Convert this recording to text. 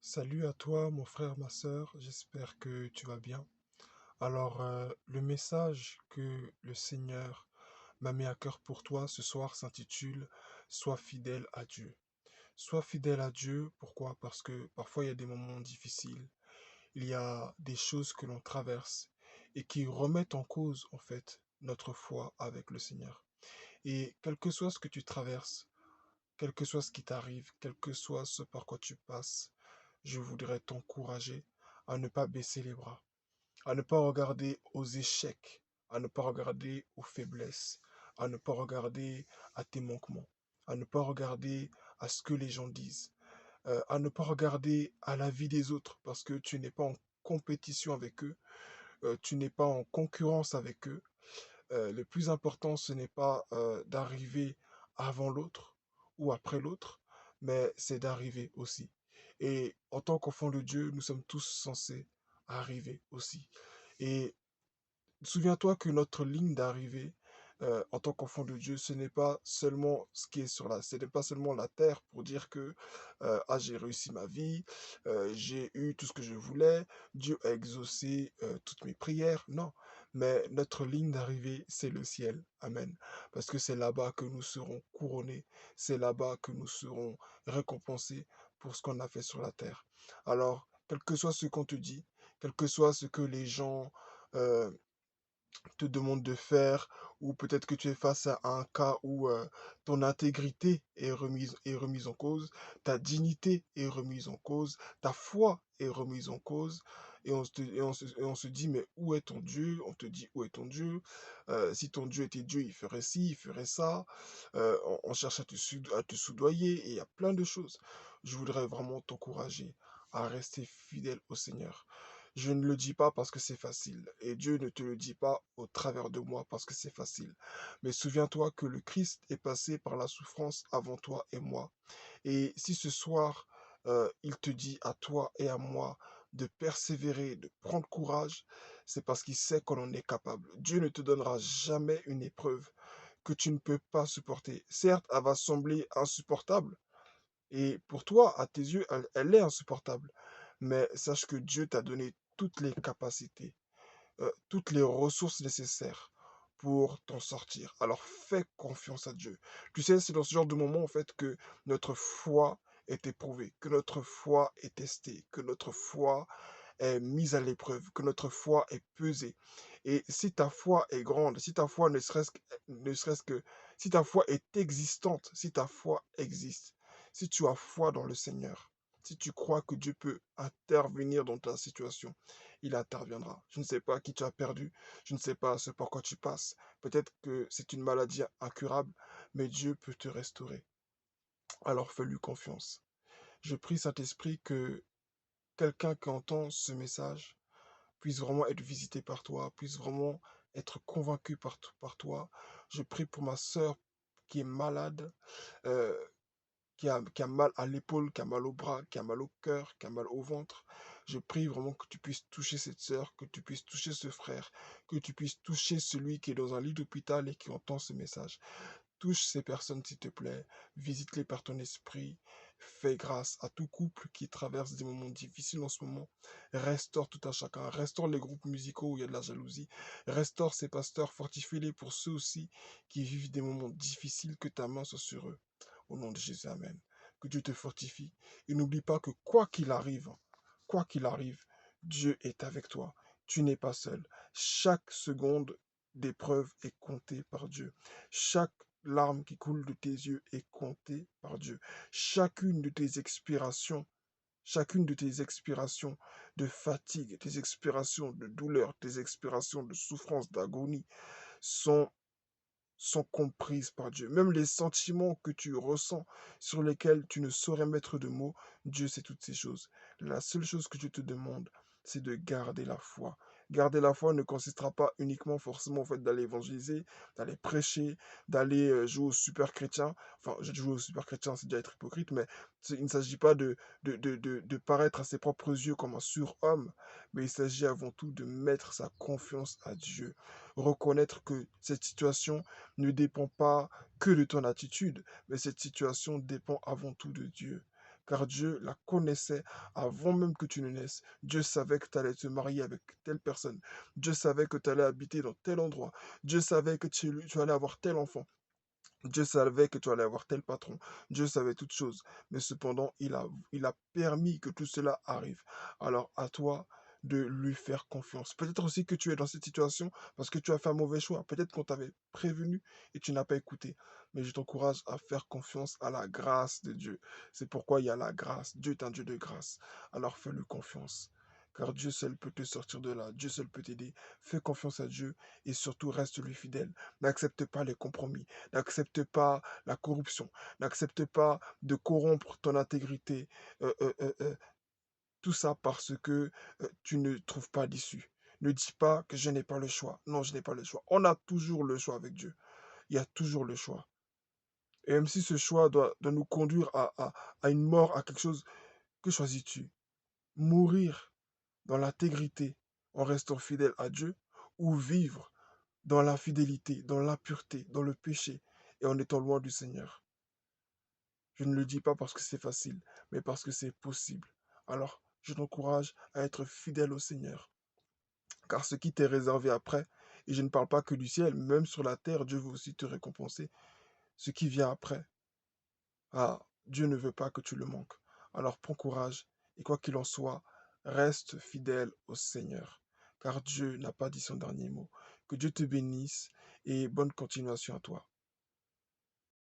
Salut à toi, mon frère, ma sœur, j'espère que tu vas bien. Le message que le Seigneur m'a mis à cœur pour toi ce soir s'intitule Sois fidèle à Dieu. Sois fidèle à Dieu, pourquoi? Parce que parfois il y a des moments difficiles, il y a des choses que l'on traverse et qui remettent en cause, en fait, notre foi avec le Seigneur. Et quel que soit ce que tu traverses, quel que soit ce qui t'arrive, quel que soit ce par quoi tu passes, je voudrais t'encourager à ne pas baisser les bras, à ne pas regarder aux échecs, à ne pas regarder aux faiblesses, à ne pas regarder à tes manquements, à ne pas regarder à ce que les gens disent, à ne pas regarder à la vie des autres, parce que tu n'es pas en compétition avec eux, tu n'es pas en concurrence avec eux. Le plus important, ce n'est pas d'arriver avant l'autre ou après l'autre, mais c'est d'arriver aussi. Et en tant qu'enfant de Dieu, nous sommes tous censés arriver aussi. Et souviens-toi que notre ligne d'arrivée, en tant qu'enfant de Dieu, ce n'est pas seulement ce qui est ce n'est pas seulement la terre pour dire que ah, j'ai réussi ma vie, j'ai eu tout ce que je voulais, Dieu a exaucé toutes mes prières. Non, mais notre ligne d'arrivée, c'est le ciel. Amen. Parce que c'est là-bas que nous serons couronnés, c'est là-bas que nous serons récompensés pour ce qu'on a fait sur la terre. Alors, quel que soit ce qu'on te dit, quel que soit ce que les gens euh, te demande de faire, ou peut-être que tu es face à un cas où ton intégrité est remise en cause, ta dignité est remise en cause, ta foi est remise en cause, et on se dit, mais où est ton Dieu? On te dit, où est ton Dieu? Si ton Dieu était Dieu, il ferait ci, il ferait ça. On cherche à te soudoyer, et il y a plein de choses. Je voudrais vraiment t'encourager à rester fidèle au Seigneur. Je ne le dis pas parce que c'est facile, et Dieu ne te le dit pas au travers de moi parce que c'est facile. Mais souviens-toi que le Christ est passé par la souffrance avant toi et moi. Et si ce soir, il te dit à toi et à moi de persévérer, de prendre courage, c'est parce qu'il sait qu'on en est capable. Dieu ne te donnera jamais une épreuve que tu ne peux pas supporter. Certes, elle va sembler insupportable, et pour toi, à tes yeux, elle est insupportable. Mais sache que Dieu t'a donné toutes les capacités, toutes les ressources nécessaires pour t'en sortir. Alors fais confiance à Dieu. Tu sais, c'est dans ce genre de moment, en fait, que notre foi est éprouvée, que notre foi est testée, que notre foi est mise à l'épreuve, que notre foi est pesée. Et si ta foi est grande, si ta foi ne serait-ce que, si ta foi est existante, si ta foi existe, si tu as foi dans le Seigneur, si tu crois que Dieu peut intervenir dans ta situation, il interviendra. Je ne sais pas qui tu as perdu, je ne sais pas ce par quoi tu passes. Peut-être que c'est une maladie incurable, mais Dieu peut te restaurer. Alors fais-lui confiance. Je prie, Saint-Esprit, que quelqu'un qui entend ce message puisse vraiment être visité par toi, puisse vraiment être convaincu par toi. Je prie pour ma sœur qui est malade, euh, qui a mal à l'épaule, qui a mal au bras, qui a mal au cœur, qui a mal au ventre. Je prie vraiment que tu puisses toucher cette sœur, que tu puisses toucher ce frère, que tu puisses toucher celui qui est dans un lit d'hôpital et qui entend ce message. Touche ces personnes, s'il te plaît. Visite-les par ton esprit. Fais grâce à tout couple qui traverse des moments difficiles en ce moment. Restaure tout un chacun. Restaure les groupes musicaux où il y a de la jalousie. Restaure ces pasteurs. Fortifie-les pour ceux aussi qui vivent des moments difficiles. Que ta main soit sur eux. Au nom de Jésus, Amen. Que Dieu te fortifie. Et n'oublie pas que quoi qu'il arrive, Dieu est avec toi. Tu n'es pas seul. Chaque seconde d'épreuve est comptée par Dieu. Chaque larme qui coule de tes yeux est comptée par Dieu. Chacune de tes expirations, chacune de tes expirations de fatigue, tes expirations de douleur, tes expirations de souffrance, d'agonie sont sont comprises par Dieu. Même les sentiments que tu ressens, sur lesquels tu ne saurais mettre de mots, Dieu sait toutes ces choses. La seule chose que je te demande, c'est de garder la foi. Garder la foi ne consistera pas uniquement forcément au fait d'aller évangéliser, d'aller prêcher, d'aller jouer au super chrétien. Enfin, je jouer au super chrétien, c'est déjà être hypocrite, mais il ne s'agit pas de paraître à ses propres yeux comme un surhomme, mais il s'agit avant tout de mettre sa confiance à Dieu. Reconnaître que cette situation ne dépend pas que de ton attitude, mais cette situation dépend avant tout de Dieu. car Dieu la connaissait avant même que tu ne naisses. Dieu savait que tu allais te marier avec telle personne. Dieu savait que tu allais habiter dans tel endroit. Dieu savait que tu allais avoir tel enfant. Dieu savait que tu allais avoir tel patron. Dieu savait toutes choses. Mais cependant, il a permis que tout cela arrive. Alors, à toi de lui faire confiance. Peut-être aussi que tu es dans cette situation parce que tu as fait un mauvais choix. Peut-être qu'on t'avait prévenu et tu n'as pas écouté. Mais je t'encourage à faire confiance à la grâce de Dieu. C'est pourquoi il y a la grâce. Dieu est un Dieu de grâce. Alors fais-lui confiance. Car Dieu seul peut te sortir de là. Dieu seul peut t'aider. Fais confiance à Dieu et surtout reste-lui fidèle. N'accepte pas les compromis. N'accepte pas la corruption. N'accepte pas de corrompre ton intégrité. Euh, euh, euh, euh, tout ça parce que tu ne trouves pas d'issue. Ne dis pas que je n'ai pas le choix. Non, je n'ai pas le choix. On a toujours le choix avec Dieu. Il y a toujours le choix. Et même si ce choix doit nous conduire à une mort, à quelque chose, que choisis-tu? Mourir dans l'intégrité en restant fidèle à Dieu ou vivre dans l'infidélité, dans l'impureté, dans le péché et en étant loin du Seigneur? Je ne le dis pas parce que c'est facile, mais parce que c'est possible. Alors, je t'encourage à être fidèle au Seigneur, car ce qui t'est réservé après, et je ne parle pas que du ciel, même sur la terre, Dieu veut aussi te récompenser. Ce qui vient après, Dieu ne veut pas que tu le manques. Alors prends courage, et quoi qu'il en soit, reste fidèle au Seigneur, car Dieu n'a pas dit son dernier mot. Que Dieu te bénisse, et bonne continuation à toi.